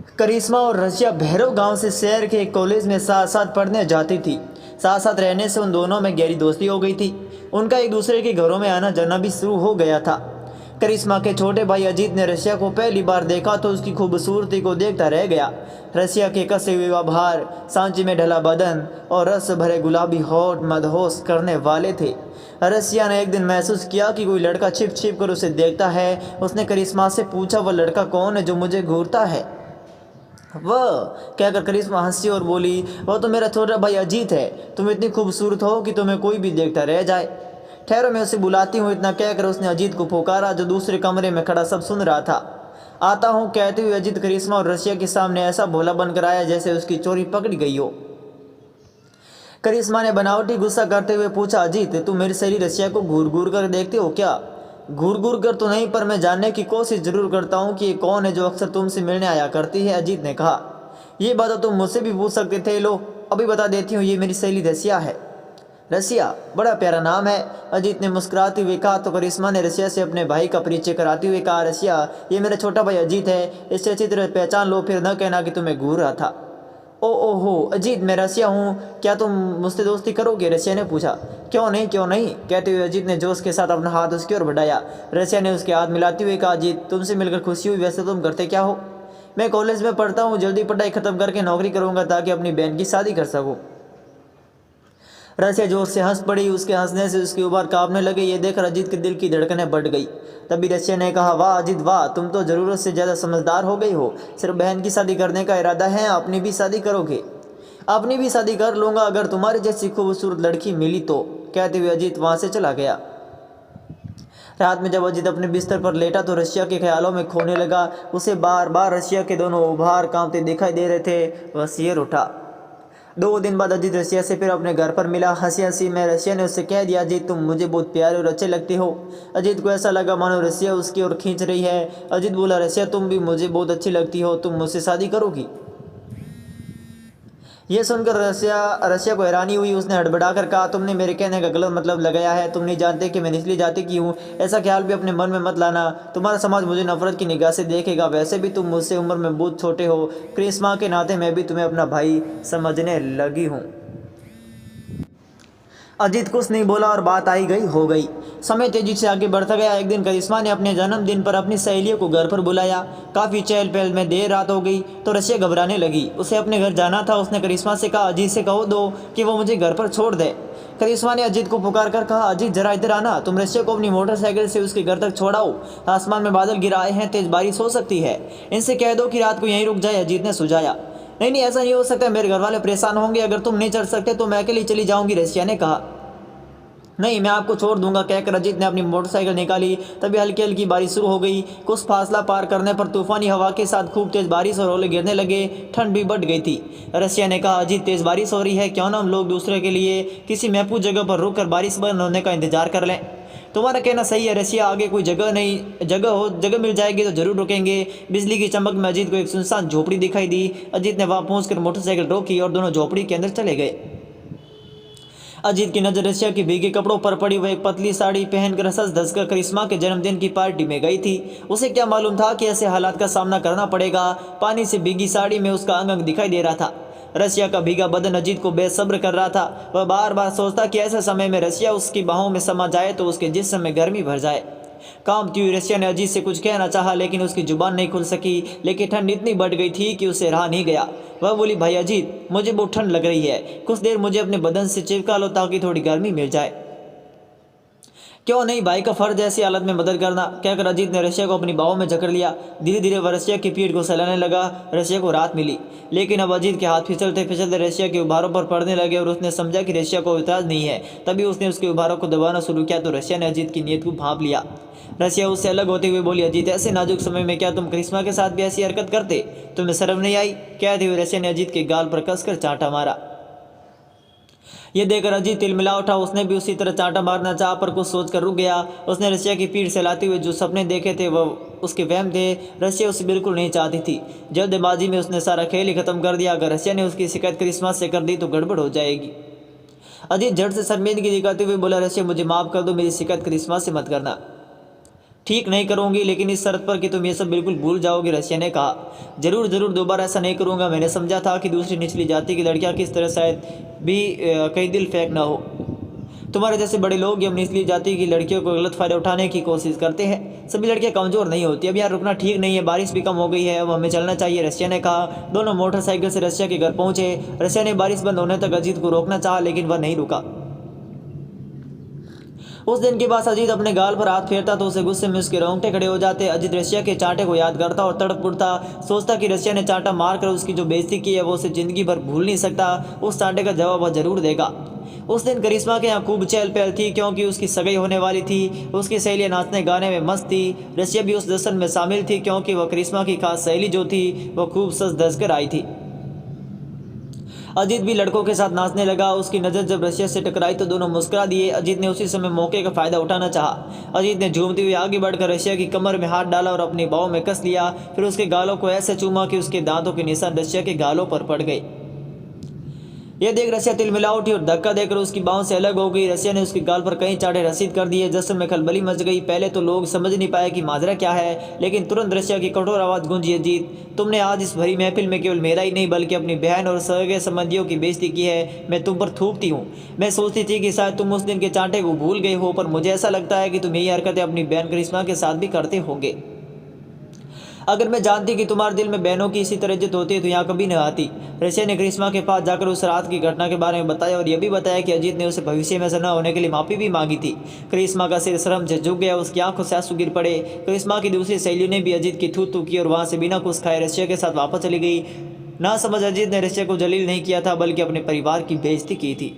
करिश्मा और रशिया भैरव गांव से शहर के एक कॉलेज में साथ साथ पढ़ने जाती थी। साथ साथ रहने से उन दोनों में गहरी दोस्ती हो गई थी। उनका एक दूसरे के घरों में आना जाना भी शुरू हो गया था। करिश्मा के छोटे भाई अजीत ने रशिया को पहली बार देखा तो उसकी खूबसूरती को देखता रह गया। रशिया के कसे हुए आभार, सांची में ढला बदन और रस भरे गुलाबी होठ मदहोश करने वाले थे। रशिया ने एक दिन महसूस किया कि कोई लड़का छिप छिप कर उसे देखता है। उसने करिश्मा से पूछा, वह लड़का कौन है जो मुझे घूरता है? वह कहकर करिश्मा हंसी और बोली, वह तो मेरा छोटा भाई अजीत है। तुम इतनी खूबसूरत हो कि तुम्हें कोई भी देखता रह जाए। ठहरो, मैं उसे बुलाती हूँ। इतना कहकर उसने अजीत को पुकारा जो दूसरे कमरे में खड़ा सब सुन रहा था। आता हूँ कहते हुए अजीत करिश्मा और रशिया के सामने ऐसा भोला बनकर आया जैसे उसकी चोरी पकड़ी गई हो। करिश्मा ने बनावटी गुस्सा करते हुए पूछा, अजीत तुम मेरी सहेली रशिया को घूर घूर कर देखते हो क्या? घूर घूर कर तो नहीं, पर मैं जानने की कोशिश जरूर करता हूँ कि ये कौन है जो अक्सर तुमसे मिलने आया करती है। अजीत ने कहा, ये बात तो तुम मुझसे भी पूछ सकते थे। लो अभी बता देती हूँ, ये मेरी सहेली रशिया है। रशिया बड़ा प्यारा नाम है, अजीत ने मुस्कुराते हुए कहा। तो करिश्मा ने रशिया से अपने भाई का परिचय कराते हुए कहा, रशिया ये मेरा छोटा भाई अजीत है, इससे अच्छी तरह पहचान लो, फिर न कहना कि तुम्हें घूर रहा था। ओहो अजीत, मैं रशिया हूँ, क्या तुम मुझसे दोस्ती करोगे? रशिया ने पूछा। क्यों नहीं कहते हुए अजीत ने जोश के साथ अपना हाथ उसकी ओर बढ़ाया। रशिया ने उसके हाथ मिलाते हुए कहा, अजीत तुमसे मिलकर खुशी हुई, वैसे तुम करते क्या हो? मैं कॉलेज में पढ़ता हूँ, जल्दी पढ़ाई खत्म करके नौकरी करूँगा ताकि अपनी बहन की शादी कर सकूँ। रशिया जोर से हंस पड़ी। उसके हंसने से उसके ऊपर कांपने लगे। ये देखकर अजीत के दिल की धड़कनें बढ़ गई। तभी रशिया ने कहा, वाह अजीत वाह, तुम तो ज़रूरत से ज़्यादा समझदार हो गई हो। सिर्फ बहन की शादी करने का इरादा है, अपनी भी शादी करोगे? अपनी भी शादी कर लूँगा अगर तुम्हारी जैसी खूबसूरत लड़की मिली तो, कहते हुए अजीत वहाँ से चला गया। रात में जब अजीत अपने बिस्तर पर लेटा तो रशिया के ख्यालों में खोने लगा। उसे बार बार रशिया के दोनों उभार कांपते दिखाई दे रहे थे। वह सिर उठा। 2 दिन बाद अजीत रशिया से फिर अपने घर पर मिला। हंसी हंसी में रशिया ने उससे कह दिया, अजीत तुम मुझे बहुत प्यारे और अच्छे लगते हो। अजीत को ऐसा लगा मानो रशिया उसकी ओर खींच रही है। अजीत बोला, रशिया तुम भी मुझे बहुत अच्छी लगती हो, तुम मुझसे शादी करोगी? यह सुनकर रशिया को हैरानी हुई। उसने हड़बड़ाकर कहा, तुमने मेरे कहने का गलत मतलब लगाया है। तुम नहीं जानते कि मैं निचली जाति की हूँ। ऐसा ख्याल भी अपने मन में मत लाना। तुम्हारा समाज मुझे नफरत की निगाह से देखेगा। वैसे भी तुम मुझसे उम्र में बहुत छोटे हो। करिश्मा के नाते मैं भी तुम्हें अपना भाई समझने लगी हूँ। अजीत कुछ नहीं बोला और बात आई गई हो गई। समय तेजी से आगे बढ़ता गया। एक दिन करिश्मा ने अपने जन्मदिन पर अपनी सहेलियों को घर पर बुलाया। काफ़ी चहल पहल में देर रात हो गई तो रशिया घबराने लगी। उसे अपने घर जाना था। उसने करिश्मा से कहा, अजीत से कहो दो कि वो मुझे घर पर छोड़ दे। करिश्मा ने अजीत को पुकार कर कहा, अजीत जरा इधर आना। तुम रशिया को अपनी मोटरसाइकिल से उसके घर तक छोड़ाओ। आसमान में बादल गिराए हैं, तेज बारिश हो सकती है। इनसे कह दो कि रात को यहीं रुक जाए। अजीत ने सुझाया। नहीं ऐसा नहीं हो सकता, मेरे घर वाले परेशान होंगे। अगर तुम नहीं चढ़ सकते तो मैं अकेली चली जाऊंगी, रशिया ने कहा। नहीं मैं आपको छोड़ दूंगा, कहकर अजीत ने अपनी मोटरसाइकिल निकाली। तभी हल्की हल्की बारिश शुरू हो गई। कुछ फासला पार करने पर तूफानी हवा के साथ खूब तेज बारिश और ओले गिरने लगे। ठंड भी बढ़ गई थी। रशिया ने कहा, अजीत तेज बारिश हो रही है, क्यों ना हम लोग दूसरे के लिए किसी महफूज जगह पर रुक कर बारिश बंद होने का इंतजार कर लें? तुम्हारा कहना सही है रशिया, आगे कोई जगह मिल जाएगी तो जरूर रुकेंगे। बिजली की चमक में अजीत को एक सुनसान झोपड़ी दिखाई दी। अजीत ने वहां पहुंचकर मोटरसाइकिल रोकी और दोनों झोपड़ी के अंदर चले गए। अजीत की नजर रशिया के भीगे कपड़ों पर पड़ी। वह एक पतली साड़ी पहनकर सज धज कर करिश्मा के जन्मदिन की पार्टी में गई थी। उसे क्या मालूम था कि ऐसे हालात का सामना करना पड़ेगा। पानी से भीगी साड़ी में उसका अंग दिखाई दे रहा था। रशिया का भीगा बदन अजीत को बेसब्र कर रहा था। वह बार बार सोचता कि ऐसे समय में रशिया उसकी बाहों में समा जाए तो उसके जिस्म में गर्मी भर जाए। कांपती हुई रशिया ने अजीत से कुछ कहना चाहा लेकिन उसकी जुबान नहीं खुल सकी। लेकिन ठंड इतनी बढ़ गई थी कि उसे रहा नहीं गया। वह बोली, भाई अजीत मुझे बहुत ठंड लग रही है, कुछ देर मुझे अपने बदन से चिपका लो ताकि थोड़ी गर्मी मिल जाए। क्यों नहीं, भाई का फर्ज ऐसी हालत में मदद करना, कहकर अजीत ने रशिया को अपनी बाहों में जकड़ लिया। धीरे धीरे वह रशिया की पीठ को सहलाने लगा। रशिया को राहत मिली लेकिन अब अजीत के हाथ फिसलते फिसलते रशिया के उभारों पर पड़ने लगे और उसने समझा कि रशिया को इतराज नहीं है। तभी उसने उसके उभारों को दबाना शुरू किया तो रशिया ने अजीत की नीयत को भांप लिया। रशिया उससे अलग होते हुए बोली, अजीत ऐसे नाजुक समय में क्या तुम करिश्मा के साथ भी ऐसी हरकत करते? तुम्हें शर्म नहीं आई? कहते हुए रशिया ने अजीत के गाल पर कसकर चांटा मारा। यह देखकर अजीत तिलमिला उठा। उसने भी उसी तरह चांटा मारना चाहा पर कुछ सोचकर रुक गया। उसने रशिया की पीठ सहलाते हुए जो सपने देखे थे वह उसके वहम थे। रशिया उसे बिल्कुल नहीं चाहती थी। जल्दबाजी में उसने सारा खेल ही खत्म कर दिया। अगर रशिया ने उसकी शिकायत करिश्मा से कर दी तो गड़बड़ हो जाएगी। अजीत झट से शर्मिंदगी दिखाते हुए बोला, रशिया मुझे माफ़ कर दो, मेरी शिकायत करिश्मा से मत करना। ठीक नहीं करूँगी, लेकिन इस शर्त पर कि तुम ये सब बिल्कुल भूल जाओगे, रशिया ने कहा। जरूर जरूर, दोबारा ऐसा नहीं करूँगा। मैंने समझा था कि दूसरी निचली जाति की लड़कियाँ किस तरह शायद भी कहीं दिल फेंक ना हो। तुम्हारे जैसे बड़े लोग जब निचली जाति की लड़कियों को गलत फ़ायदा उठाने की कोशिश करते हैं। सभी लड़कियां कमज़ोर नहीं होती। अब यहाँ रुकना ठीक नहीं है, बारिश भी कम हो गई है, अब हमें चलना चाहिए, रशिया ने कहा। दोनों मोटरसाइकिल से रशिया के घर पहुंचे। रशिया ने बारिश बंद होने तक अजीत को रोकना चाहा, लेकिन वह नहीं रुका। उस दिन के बाद अजीत अपने गाल पर हाथ फेरता तो उसे गुस्से में उसके रोंगटे खड़े हो जाते। अजीत रशिया के चांटे को याद करता और तड़प उठता, सोचता कि रशिया ने चांटा मारकर उसकी जो बेइज्जती की है वो उसे जिंदगी भर भूल नहीं सकता। उस चांटे का जवाब वह जरूर देगा। उस दिन करिश्मा के यहाँ खूब चहल पहल थी, क्योंकि उसकी सगाई होने वाली थी। उसकी सहेलियाँ नाचने गाने में मस्त थी। रशिया भी उस जश्न में शामिल थी, क्योंकि वह करिश्मा की खास सहेली जो थी वह खूब सज धज कर आई थी। अजीत भी लड़कों के साथ नाचने लगा। उसकी नज़र जब रशिया से टकराई तो दोनों मुस्कुरा दिए। अजीत ने उसी समय मौके का फ़ायदा उठाना चाहा। अजीत ने झूमते हुए आगे बढ़कर रशिया की कमर में हाथ डाला और अपनी बाहों में कस लिया। फिर उसके गालों को ऐसे चूमा कि उसके दांतों के निशान रशिया के गालों पर पड़ गए। यह देख रशिया तिलमिला उठी और धक्का देकर उसकी बाहों से अलग हो गई। रशिया ने उसके गाल पर कई चांटे रसीद कर दिए। जश्न में खलबली मच गई। पहले तो लोग समझ नहीं पाए कि माजरा क्या है, लेकिन तुरंत रशिया की कठोर आवाज़ गूंजी, अजीत, तुमने आज इस भरी महफिल में केवल मेरा ही नहीं बल्कि अपनी बहन और सगे संबंधियों की बेइज्जती की है। मैं तुम पर थूकती हूँ। मैं सोचती थी कि शायद तुम उस दिन के चांटे को भूल गए हो, पर मुझे ऐसा लगता है कि तुम यही हरकतें अपनी बहन करिश्मा के साथ भी करते होंगे। अगर मैं जानती कि तुम्हारे दिल में बहनों की इसी तरह इज्जत होती है तो यहाँ कभी न आती। रशिया ने करिश्मा के पास जाकर उस रात की घटना के बारे में बताया और यह भी बताया कि अजीत ने उसे भविष्य में ऐसा न होने के लिए माफ़ी भी मांगी थी। करिश्मा का सिर शर्म से झुक गया, उसकी आंखों से आंसू गिर पड़े। करिश्मा की दूसरी सहेलियों ने भी अजीत की थू थू की और वहाँ से बिना कुछ खाए रशिया के साथ वापस चली गई। ना समझ अजीत ने रशिया को जलील नहीं किया था, बल्कि अपने परिवार की बेइज्जती की थी।